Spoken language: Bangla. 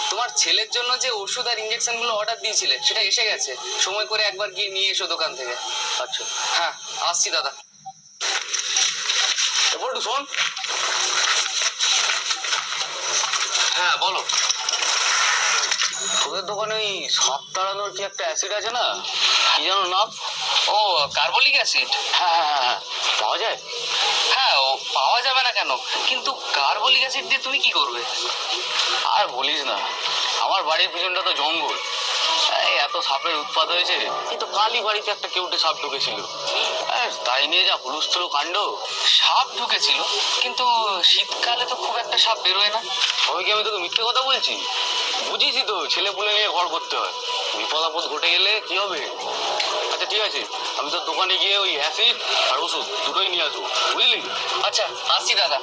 তোমার ছেলের জন্য যে ওষুধ আর ইঞ্জেকশন গুলো অর্ডার দিয়েছিলে সেটা এসে গেছে, সময় করে একবার গিয়ে নিয়ে এসো দোকান থেকে। আচ্ছা হ্যাঁ, আসছি দাদা। এবার শোন। হ্যাঁ বলো। তোদের দোকানে ওই সাপ তাড়ানোর কি একটা অ্যাসিড আছে না, কি জানো নাম? ও, কার্বলিক অ্যাসিড। হ্যাঁ হ্যাঁ হ্যাঁ, পাওয়া যায়? হ্যাঁ, ও পাওয়া যাবে না কেন, কিন্তু কার্বলিক অ্যাসিড দিয়ে তুমি কি করবে? আর বলিস না, আমার বাড়ির পিছনটা তো জঙ্গল, এই এত সাপের উৎপাত হয়েছে। এই তো কালই বাড়িতে একটা কেউটে সাপ ঢুকেছিল, তাই নিয়ে যা হুলস্থুল কাণ্ড। সাপ ঢুকেছিল? কিন্তু শীতকালে তো খুব একটা সাপ বেরোয় না। তবে কি আমি তোকে মিথ্যে কথা বলছি? বুঝিসই তো, ছেলে পুলে নিয়ে ঘর করতে হয়, বিপদ আপদ ঘটে গেলে কি হবে। আচ্ছা ঠিক আছে, আমি তোর দোকানে গিয়ে ওই অ্যাসিড আর ওষুধ দুটোই নিয়ে আসবো, বুঝলি? আচ্ছা, আসছি দাদা।